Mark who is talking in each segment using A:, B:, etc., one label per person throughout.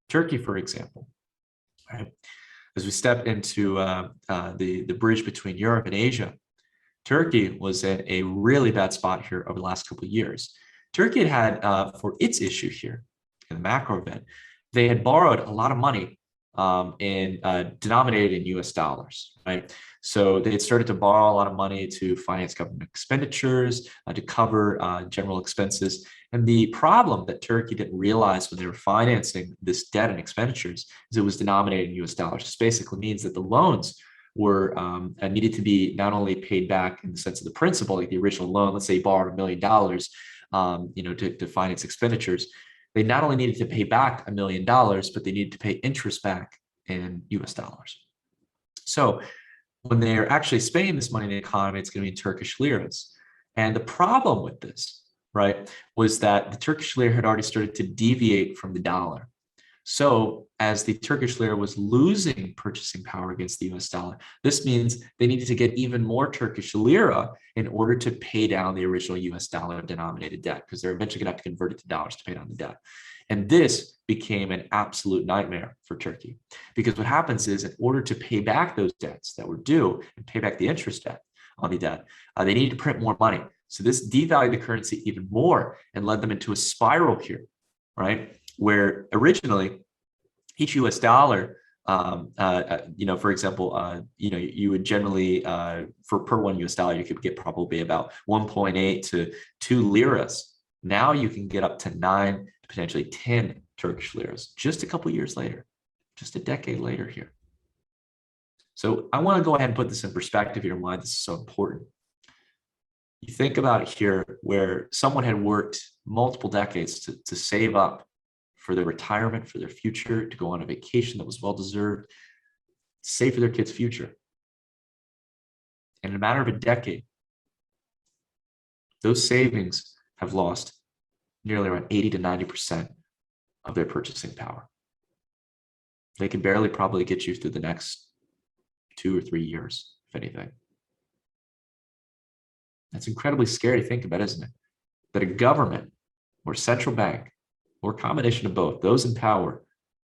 A: Turkey, for example, right? As we step into the bridge between Europe and Asia, Turkey was in a really bad spot here over the last couple of years. Turkey had for its issue here, in the macro event, they had borrowed a lot of money denominated in US dollars, right? So they had started to borrow a lot of money to finance government expenditures, to cover general expenses. And the problem that Turkey didn't realize when they were financing this debt and expenditures is it was denominated in US dollars. This basically means that the loans were needed to be not only paid back in the sense of the principal, like the original loan. Let's say you borrowed $1 million, to finance expenditures. They not only needed to pay back $1 million, but they needed to pay interest back in US dollars. So when they're actually spending this money in the economy, it's going to be in Turkish liras. And the problem with this, right, was that the Turkish lira had already started to deviate from the dollar. So as the Turkish lira was losing purchasing power against the US dollar, this means they needed to get even more Turkish lira in order to pay down the original US dollar denominated debt, because they're eventually going to have to convert it to dollars to pay down the debt. And this became an absolute nightmare for Turkey, because what happens is in order to pay back those debts that were due and pay back the interest debt on the debt, they needed to print more money. So this devalued the currency even more and led them into a spiral here, right? Where originally each US dollar, for example, you would generally, for per one US dollar, you could get probably about 1.8 to 2 liras. Now you can get up to 9 to potentially 10 Turkish liras just a couple years later, just a decade later here. So I want to go ahead and put this in perspective here and why this is so important. You think about it here where someone had worked multiple decades to save up for their retirement, for their future, to go on a vacation that was well-deserved, save for their kids' future. And in a matter of a decade, those savings have lost nearly around 80 to 90% of their purchasing power. They can barely probably get you through the next 2 or 3 years, if anything. That's incredibly scary to think about, isn't it? That a government or central bank, or a combination of both, those in power,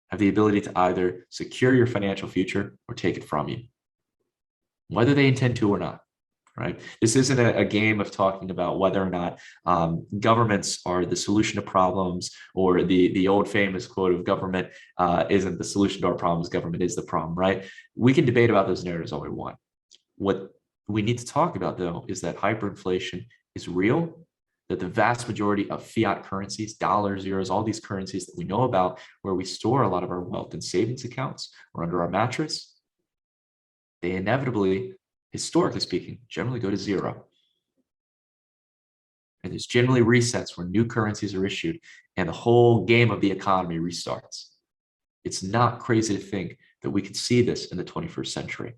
A: have the ability to either secure your financial future or take it from you, whether they intend to or not, right? This isn't a game of talking about whether or not governments are the solution to problems, or the old famous quote of government isn't the solution to our problems, government is the problem, right? We can debate about those narratives all we want. What we need to talk about, though, is that hyperinflation is real, that the vast majority of fiat currencies, dollars, euros, all these currencies that we know about, where we store a lot of our wealth in savings accounts or under our mattress, they inevitably, historically speaking, generally go to zero. And there's generally resets where new currencies are issued and the whole game of the economy restarts. It's not crazy to think that we could see this in the 21st century.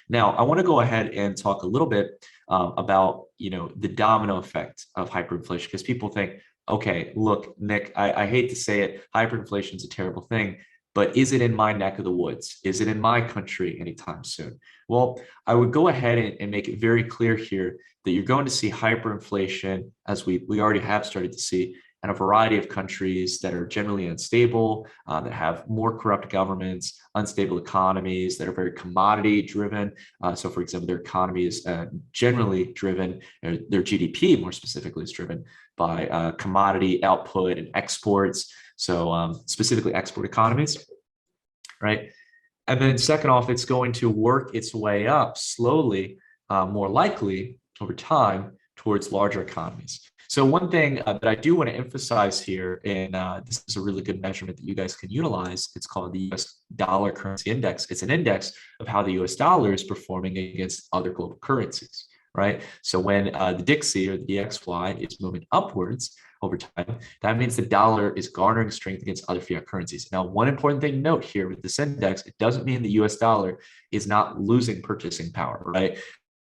A: Now, I want to go ahead and talk a little bit about the domino effect of hyperinflation, because people think, okay, look, Nick, I hate to say it, hyperinflation is a terrible thing, but is it in my neck of the woods? Is it in my country anytime soon? Well, I would go ahead and make it very clear here that you're going to see hyperinflation, as we already have started to see, in a variety of countries that are generally unstable, that have more corrupt governments, unstable economies, that are very commodity driven. So for example, their economy is generally driven, or their GDP more specifically is driven by commodity output and exports. So specifically export economies, right? And then second off, it's going to work its way up slowly, more likely over time, towards larger economies. So one thing that I do want to emphasize here, and this is a really good measurement that you guys can utilize, it's called the US Dollar Currency Index. It's an index of how the US dollar is performing against other global currencies, right? So when the DXY or the DXY is moving upwards over time, that means the dollar is garnering strength against other fiat currencies. Now, one important thing to note here with this index, it doesn't mean the US dollar is not losing purchasing power, right? Over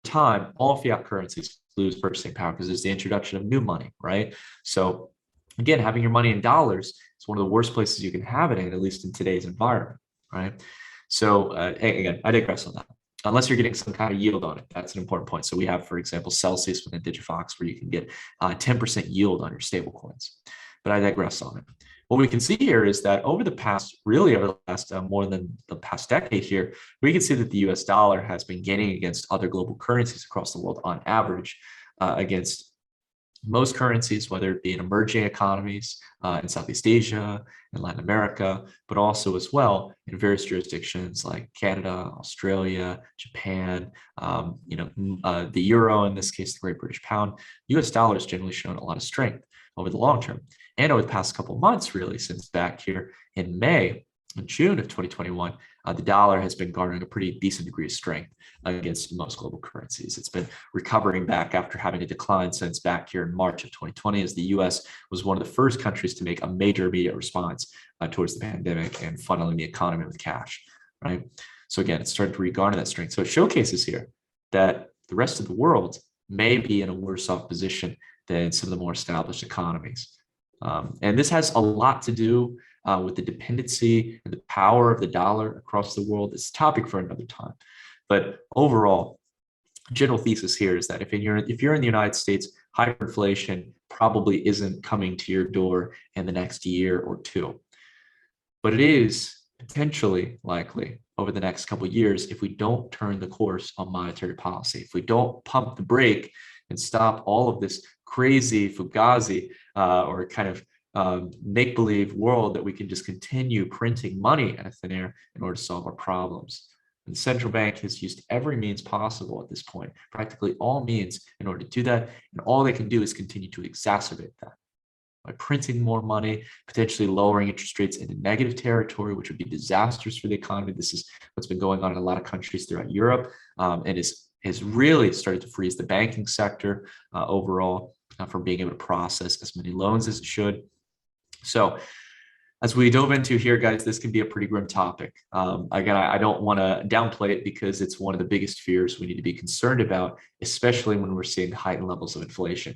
A: time, all fiat currencies lose purchasing power because there's the introduction of new money, right? So again, having your money in dollars is one of the worst places you can have it in, at least in today's environment, right? So again, I digress on that. Unless you're getting some kind of yield on it, that's an important point. So we have, for example, Celsius within Digifox, where you can get 10% yield on your stable coins. But I digress on it. What we can see here is that really over the past more than the past decade here, we can see that the US dollar has been gaining against other global currencies across the world on average, against most currencies, whether it be in emerging economies in Southeast Asia and Latin America, but also as well in various jurisdictions like Canada, Australia, Japan, the euro, in this case, the Great British Pound. US dollar has generally shown a lot of strength over the long term. And over the past couple of months, really, since back here in May and June of 2021, the dollar has been garnering a pretty decent degree of strength against most global currencies. It's been recovering back after having a decline since back here in March of 2020, as the US was one of the first countries to make a major immediate response towards the pandemic and funneling the economy with cash, right? So again, it started to regarner that strength. So it showcases here that the rest of the world may be in a worse off position than some of the more established economies. And this has a lot to do with the dependency and the power of the dollar across the world. It's a topic for another time. But overall, general thesis here is that if you're in the United States, hyperinflation probably isn't coming to your door in the next year or two. But it is potentially likely over the next couple of years if we don't turn the course on monetary policy, if we don't pump the brake and stop all of this crazy fugazi or kind of make-believe world that we can just continue printing money out of thin air in order to solve our problems. And the central bank has used every means possible at this point, practically all means in order to do that. And all they can do is continue to exacerbate that by printing more money, potentially lowering interest rates into negative territory, which would be disastrous for the economy. This is what's been going on in a lot of countries throughout Europe, and has really started to freeze the banking sector overall from being able to process as many loans as it should. So as we dove into here, guys, this can be a pretty grim topic. Again, I don't want to downplay it because it's one of the biggest fears we need to be concerned about, especially when we're seeing heightened levels of inflation.